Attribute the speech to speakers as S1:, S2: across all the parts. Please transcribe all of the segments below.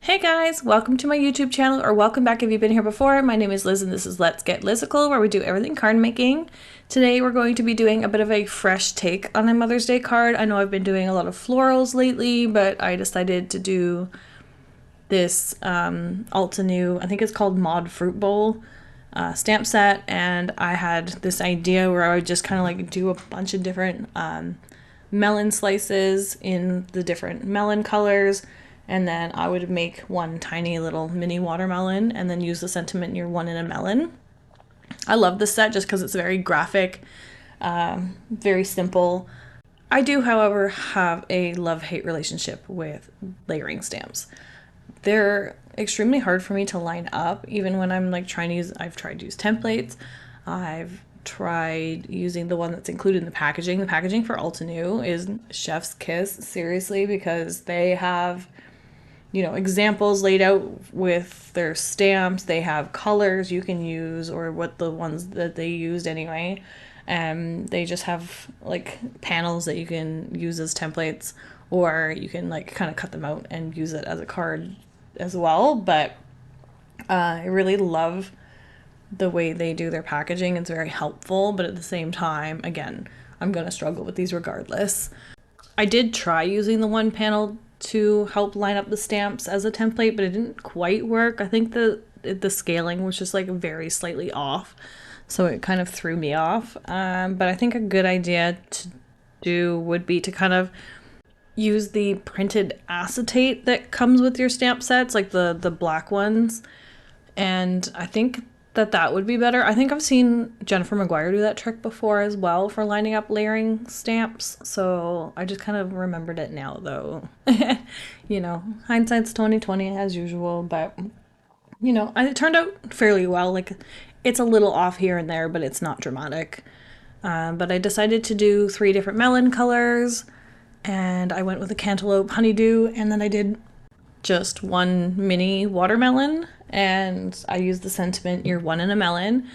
S1: Hey guys, welcome to my YouTube channel, or welcome back if you've been here before. My name is Liz and this is Let's Get Lizical, where we do everything card making. Today we're going to be doing a bit of a fresh take on a Mother's Day card. I know I've been doing a lot of florals lately, but I decided to do this Altenew, I think it's called Mod Fruit Bowl stamp set, and I had this idea where I would just kind of like do a bunch of different melon slices in the different melon colors. And then I would make one tiny little mini watermelon and then use the sentiment "You're one in a melon." I love this set just because it's very graphic, very simple. I do, however, have a love-hate relationship with layering stamps. They're extremely hard for me to line up, even when I'm like trying to use, I've tried to use templates. I've tried using the one that's included in the packaging. The packaging for Altenew is chef's kiss, seriously, because they have examples laid out with their stamps. They have colors you can use, or what the ones that they used anyway. They just have like panels that you can use as templates, or you can like kind of cut them out and use it as a card as well. But I really love the way they do their packaging. It's very helpful, but at the same time, again, I'm going to struggle with these regardless. I did try using the one panel to help line up the stamps as a template, but it didn't quite work. I think the scaling was just like very slightly off, so it kind of threw me off. But I think a good idea to do would be to kind of use the printed acetate that comes with your stamp sets, like the black ones, and I think that would be better. I think I've seen Jennifer McGuire do that trick before as well for lining up layering stamps, so I just kind of remembered it now though. Hindsight's 2020 as usual, but it turned out fairly well. Like, it's a little off here and there, but it's not dramatic. But I decided to do 3 different melon colors, and I went with a cantaloupe honeydew, and then I did just one mini watermelon, and I used the sentiment "You're one in a melon."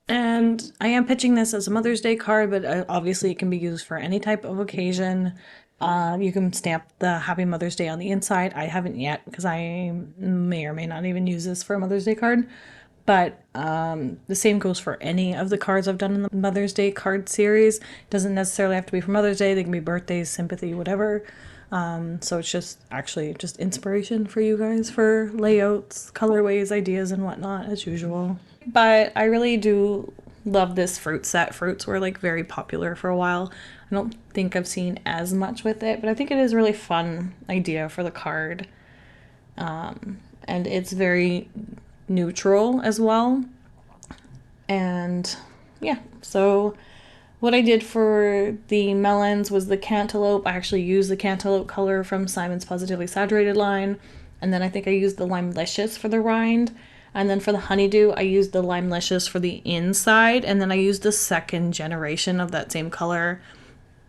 S1: And I am pitching this as a Mother's Day card, but obviously it can be used for any type of occasion. You can stamp the Happy Mother's Day on the inside. I haven't yet because I may or may not even use this for a Mother's Day card. But the same goes for any of the cards I've done in the Mother's Day card series. It doesn't necessarily have to be for Mother's Day. They can be birthdays, sympathy, whatever. So it's just actually just inspiration for you guys for layouts, colorways, ideas, and whatnot, as usual. But I really do love this fruit set. Fruits were like very popular for a while. I don't think I've seen as much with it, but I think it is a really fun idea for the card. And it's very neutral as well. And yeah, so what I did for the melons was the cantaloupe. I actually used the cantaloupe color from Simon's Positively Saturated line. And then I think I used the Limelicious for the rind. And then for the honeydew, I used the Limelicious for the inside. And then I used the second generation of that same color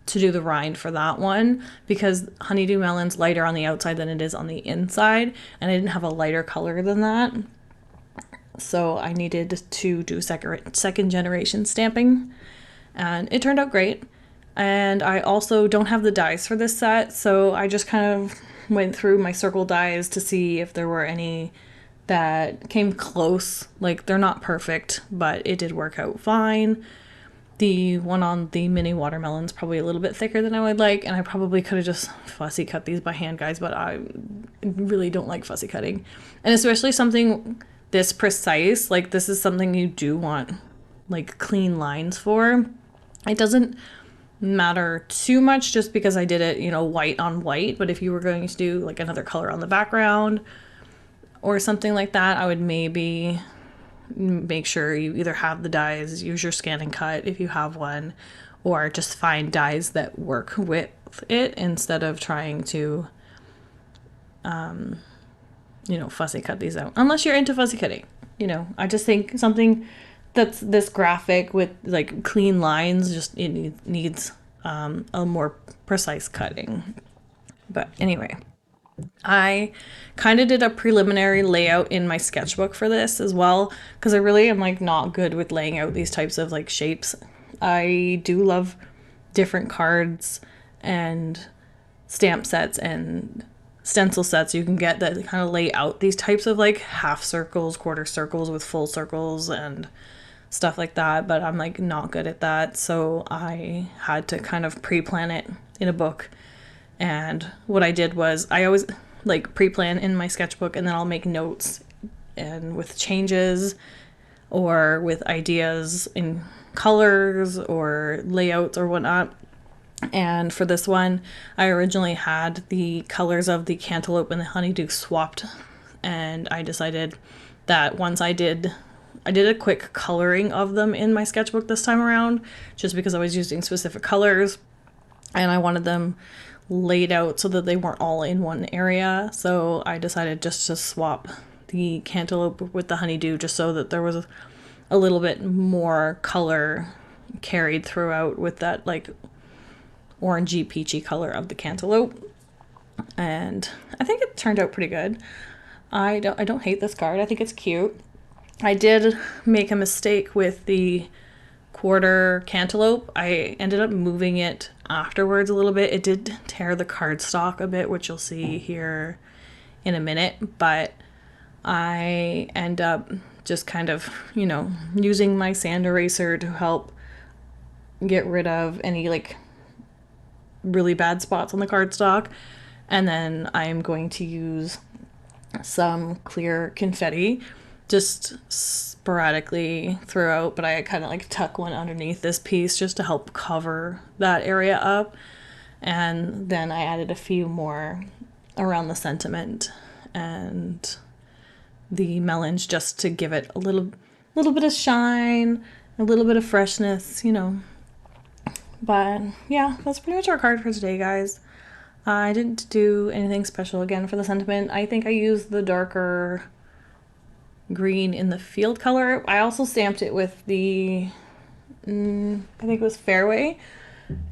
S1: to do the rind for that one, because honeydew melon's lighter on the outside than it is on the inside. And I didn't have a lighter color than that, so I needed to do second generation stamping, and it turned out great. And I also don't have the dies for this set, so I just kind of went through my circle dies to see if there were any that came close. Like, they're not perfect, but it did work out fine. The one on the mini watermelon's probably a little bit thicker than I would like, and I probably could have just fussy cut these by hand, guys, but I really don't like fussy cutting. And especially something this precise, like this is something you do want like clean lines for. It doesn't matter too much just because I did it, white on white, but if you were going to do like another color on the background or something like that, I would maybe make sure you either have the dies, use your scan and cut if you have one, or just find dies that work with it instead of trying to fussy cut these out, unless you're into fussy cutting. I just think something that's this graphic with like clean lines, just it needs a more precise cutting. But anyway, I kind of did a preliminary layout in my sketchbook for this as well, because I really am like not good with laying out these types of like shapes. I do love different cards and stamp sets and stencil sets you can get that kind of lay out these types of like half circles, quarter circles with full circles and stuff like that, but I'm like not good at that, so I had to kind of pre-plan it in a book. And what I did was I always like pre-plan in my sketchbook, and then I'll make notes and with changes or with ideas in colors or layouts or whatnot. And for this one, I originally had the colors of the cantaloupe and the honeydew swapped, and I decided that once I did a quick coloring of them in my sketchbook this time around, just because I was using specific colors and I wanted them laid out so that they weren't all in one area. So I decided just to swap the cantaloupe with the honeydew, just so that there was a little bit more color carried throughout with that like orangey peachy color of the cantaloupe. And I think it turned out pretty good. I don't hate this card. I think it's cute. I did make a mistake with the quarter cantaloupe. I ended up moving it afterwards a little bit. It did tear the cardstock a bit, which you'll see here in a minute, but I end up just kind of, you know, using my sand eraser to help get rid of any like really bad spots on the cardstock. And then I'm going to use some clear confetti just sporadically throughout, but I kind of like tuck one underneath this piece just to help cover that area up. And then I added a few more around the sentiment and the melons just to give it a little bit of shine, a little bit of freshness, you know. But yeah, that's pretty much our card for today, guys. I didn't do anything special again for the sentiment. I think I used the darker green in the field color. I also stamped it with the, I think it was Fairway,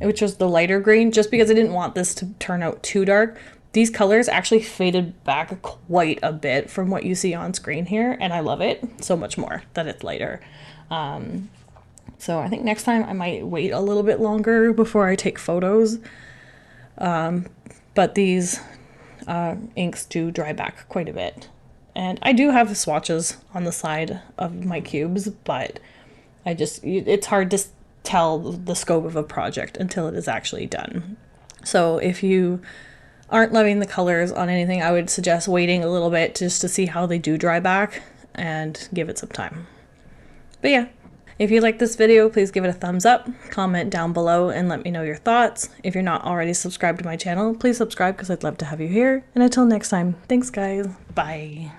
S1: which was the lighter green, just because I didn't want this to turn out too dark. These colors actually faded back quite a bit from what you see on screen here, and I love it so much more that it's lighter. So I think next time I might wait a little bit longer before I take photos. But these inks do dry back quite a bit. And I do have swatches on the side of my cubes, but it's hard to tell the scope of a project until it is actually done. So if you aren't loving the colors on anything, I would suggest waiting a little bit just to see how they do dry back and give it some time. But yeah, if you like this video, please give it a thumbs up, comment down below, and let me know your thoughts. If you're not already subscribed to my channel, please subscribe because I'd love to have you here. And until next time, thanks guys, bye.